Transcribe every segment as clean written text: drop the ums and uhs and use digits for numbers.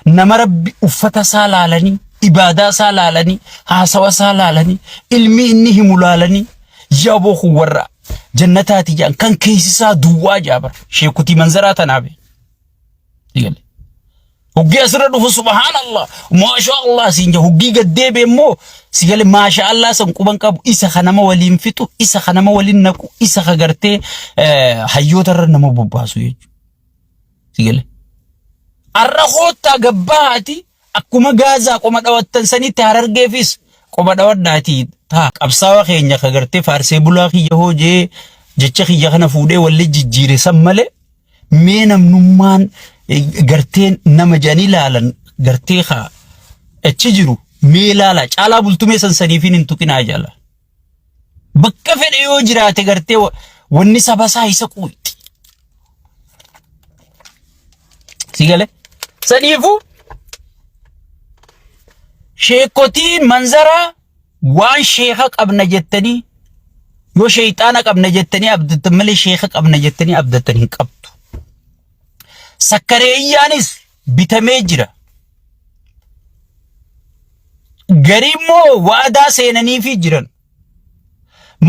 nama rabbi uffata isaa laalanii ibadaa isaa laalanii haasawa isaa laalanii ilmi inni himu laalanii yaboo warra jannataati jaan kan keessisaa duwwaa jaabar sheekutii manzaraa tanaabe digale hoggi asirra dhufu subhanallah maasha Allah siinja hoggi gaddeebe immoo sigale maasha Allah san quban qabu isa kanama waliin fitu isa kanama waliin naqu isa kagartee hayyoota irra nama bobbaasu jechuudha sigale arra hoota gabbaati akkuma gaazaa qoma dhawattan sanitti harargeefis qoma dhawadhaati taa qabsaawa keenya kagartee faarsee bulaa kiyya hoojee jecha kiyya kana fuudhee walli jijjiire san malee mee namnummaan garteen nama jani laalan gartee haa achi jiru mee laala caalaa bultumee sansaniifin hin tuqinaa jala bakka fedhe yoo jiraate gartee wanni sabasaa isa quutti sigale saniifu sheekotiin manzara waan sheekha qabna jettanii yoo shayxaana qabna jettanii abdatan malee sheekha qabna jettanii abdatan hin qabdu sakkareeyyaanis bitamee jira garimmoo waadaa seenaniifi jiran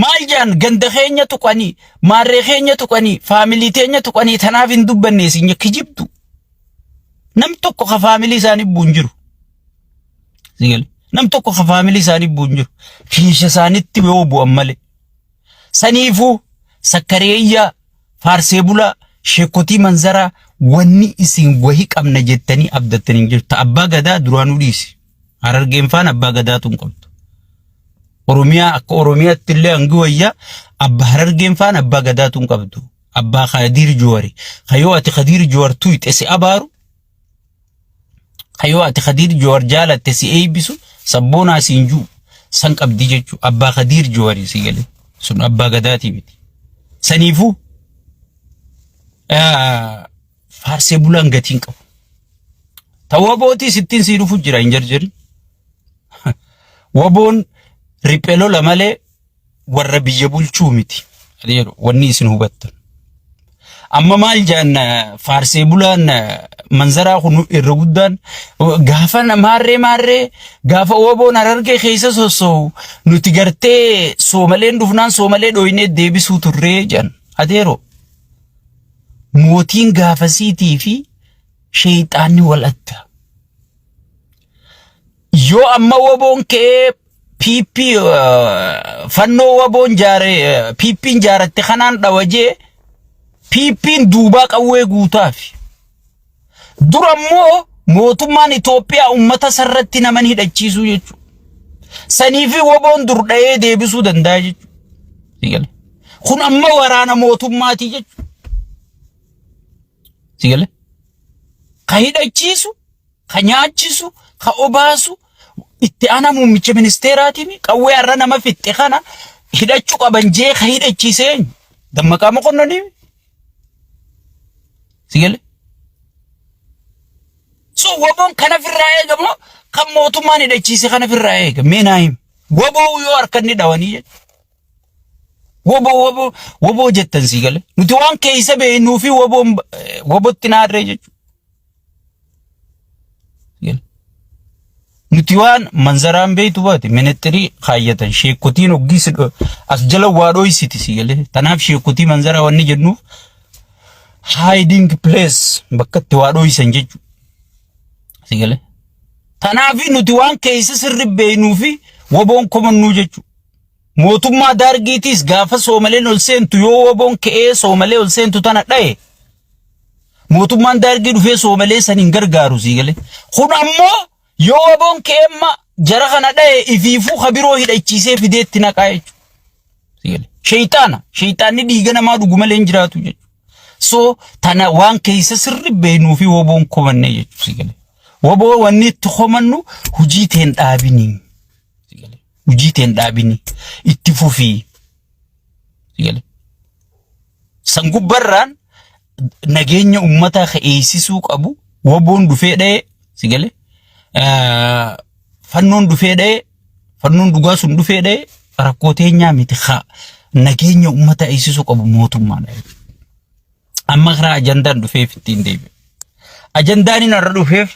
maal jaan ganda keenya tuqanii maarree keenya tuqanii faamilii teenya tuqanii tanaaf hin dubbanne isin kijibdu nam tokko ka faamilii isaanii buun jiru sigale nam tokko ka faamilii isaanii buun jiru kiisha isaanitti yoo bu'an malee saniifu sakkareeyyaa faarsee bulaa sheekotii manzaraa wanni isin wahi qabna jettanii abdattanii jirtu abbaa gadaa duraanuu dhiisi harargeen faan abbaa gadaatuun qabdu oromiyaa akka oromiyaatti illee hangi wayyaa abbaa harargeen faan abbaa gadaatuun qabdu abbaa Khadiir Joowari kayoo ati Khadiir Joowar tuyxe si abaaru kayoo ati Khadiir Joowar jaalatte si eebisu sabboonaa siinjuu san qabdi jechu abbaa Khadiir Joowari si gale sun abbaa gadaati miti saniifu faarsee bulaan gatiin qabu tawabootii sittiin sii dhufu jira hin jarjari waboon riphelo la malee warra biyya bulchuu miti adeero wanni isin hubattan amma maal jaan faarsee bulaan manzaraa kun irra guddaan gaafa maarree gaafa waboon harargee keessa sossoo nuti gartee soomaleen dhufnaan soomalee dhoynee deebisuu turree jaan adeero mootiin gaafasiitii fi shayxaanni walatta yoo amma waboon kee piipii fannoo waboon jaare piipiin jaaratte kanaan dhawajee piipiin duubaa qawwee guutaafi durammoo mootummaan Itoophiyaa ummata sarratti naman hidhachiisuu jechuudha saniifi waboon dur dha'ee deebisuu danda'a jechuudha kun amma waraana mootummaatii jechuudha sigale ka hidhachiisu ka nyaachisu ka obaasu itti ana muummicha ministeeraatiimi qawwee har'a nama fixxe kana hidhachuu qaban jee ka hidhachiiseen dammaqaa moqonnanii sigale so waboon kana firraa eegamoo kan mootummaan hidhachiise kana firraa eega meenaayim waboo yoo harkanni dhawanii waboo jettan sigale nuti waan keessa beeknuu fi wabotti naarree jechuudha nuti waan manzaraan beeytu baate ministeerii kaayyatan sheekotiin oggis as jala waadoo isiti sigale tanaaf sheekotii manzaraa wanni jennuuf hiding place bakka itti waadoo isan jechuudha sigale tanaaf nuti waan keessa sirri beeknuu fi waboon komannuu jechuudha mootummaa dargiitis gaafa soomaleen ol seentu yoo waboon ka'ee soomalee ol seentu tana dhaye mootummaan dargii dhufee soomalee san hin gargaaru sigale kun ammoo yoo waboon ka'eemma jara kana dhaye ifiifuu kabiroo hidhachiisee fideetti naqaa jechuudha sigale shayxaanni dhiiga namaa dhugu malee hin jiraatu jechuudha so tana waan keessa sirri beeknuu fi waboon komanne jechuudha sigale waboo wanni itti komannu hujii teen dhaabinii ujiiteen dhaabini itti fufii sigale sangubbarraan nageenya ummata eeysisuu qabu waboon dhufee dhaye sigale fannoon dhufee dhaye fannoon dhugaa sun dhufee dhaye rakkoo teenyaa miti nageenya ummata eeysisuu qabu mootummaan amma karaa ajandaan dhufeef ittiin deebi'e ajandaan irra dhufeef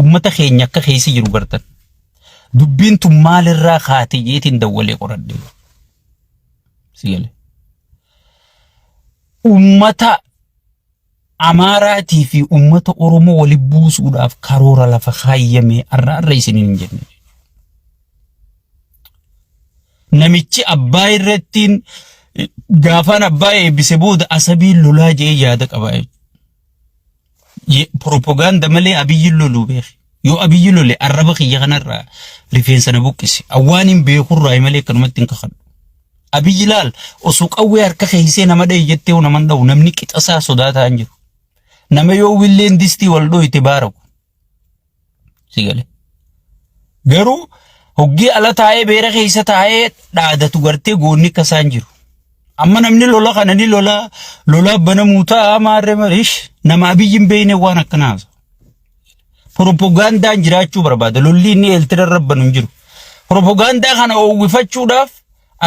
ummata keenya akka keessa jiru gartan dubbiin tun maalirraa kaate jeetiin dawwalee qoradhe sigale ummata Amaaraatii fi ummata Oromoo wali buusuudhaaf karoora lafa kaayyame arra isiniin jenne namichi abbaa irrattiin gaafaan abbaa eebbise booda asabii lolaa jee yaada qaba propaganda malee abiyyi loluu beek yoo abiyyi lole arraba kiyya kanarraa rifeensa na buqqisi awwaanin beekurraa malee kanumatti hin kakadhu abiyyi laal osoo qawwee harka keeysee nama dha'i jettee naman dha'u namni qixasaa sodaataa hin jiru nama yoo willeen distii wal dho'ite baaraku sigale garuu hoggii ala taa'ee beera keessa taa'ee dhaadatu gartee goonni kasaan jiru amma namni lola kana ni lola banamuu ta'a maarre marish nama abiyyin beeyne waan akkanaas propagandaan jiraachuu barbaada lolli inni eeltira rabbanu hin jiru propagandaa kana oowwifachuudhaaf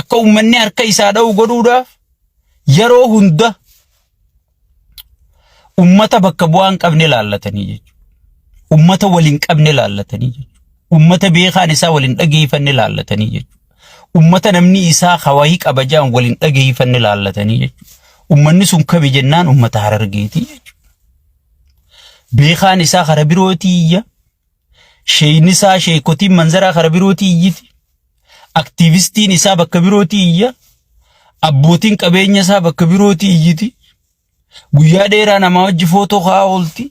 akka ummanni harka isaa dha'u godhuudhaaf yeroo hunda ummata bakka bu'aan qabne laallatanii jechuudha ummata waliin qabne laallatanii jechuudha ummata beekaan isaa waliin dhageeffanne laallatanii jechuudha ummata namni isaa hawaayi qabajaan waliin dhageeffanne laallatanii jechuudha ummanni sun kami jennaan ummata Harargeetii jechuudha beekaan isaa kara birootii iyya sheeyni isaa sheekotiin manzaraa kara birootii iyyiti aktiivistiin isaa bakka birootii iyya abbootiin qabeenya isaa bakka birootii iyyiti guyyaa dheeraa nama wajji footoo kaa oolti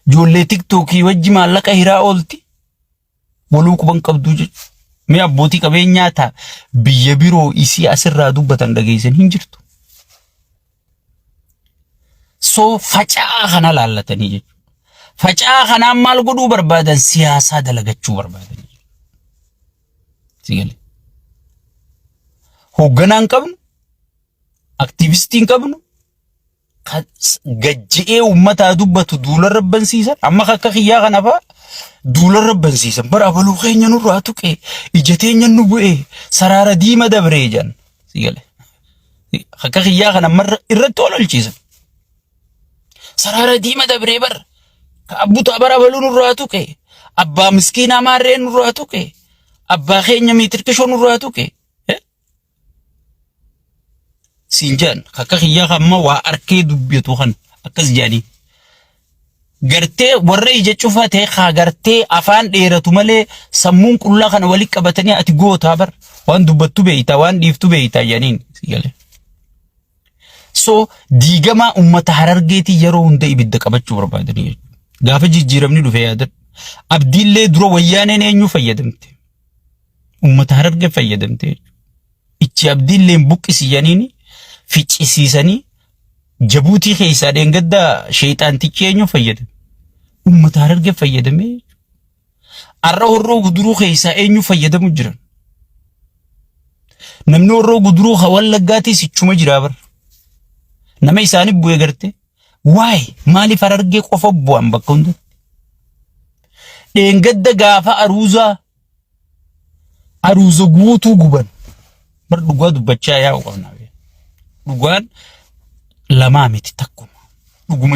ijoollee tiktookii wajji maallaqa hiraa oolti waluu quban qabduu jechuudha mee abbootii qabeenyaa ta'a biyya biroo isii asirraa dubbatan dhageessan hin jirtu soo facaa kana laallatanii jechuudha facaa kanaan maal godhuu barbaadan siyaasaa dalagachuu barbaadan sigale hoogganaan qabnu aktiivistiin qabnu gajji'ee ummataa dubbatu duula rabbansiisan amma akka kiyyaa kana fa'a duula rabbansiisan bara abaluu keenya nurraa tuqee ija teenya nu bu'ee saraara diima dabree jan sigale akka kiyyaa kana marra irratti ololchiisan saraara diima dabree bara ka abbuta bara abaluu nurraa tuqee abbaa miskiinaa maarree nurraa tuqee abbaa keenya miitirkishoo nurraa tuqee Sinjan kakak iya kama wa arke dubbatu kan akkas jadi garte warra ija cufa ta'e ka garte afaan dheeratu malee sammuun qullaa kana wali qabatanii ati goota bar waan dubbattu beeyta waan dhiiftu beeyta janiin sigale so diigama ummata Harargeetii yeroo hunda ibidda qabachuu barbaadanii gaafa jijjiiramni dhufe yaadan abdiillee dura wayyaaneen eenyu fayyadamte ummata Harargee fayyadamte ichi abdiillee buqqisi janiini ficcisiisanii Jabuutii keessaa deengadda sheexaantichi eenyu fayyadame ummata Harargee fayyadame arra horroo guduruu keessaa eenyu fayyadamu jiran namni horroo guduruu Wallaggaatti sichuma jira bar nama isaanii bu'ee garte waay maaliif Harargee qofa bu'an bakka hundatti deengadda gaafa aruuza guutuu guban bar dhugaa dubbachaa yaa'u qabna dhugaan lamaa miti takkuma dhuguma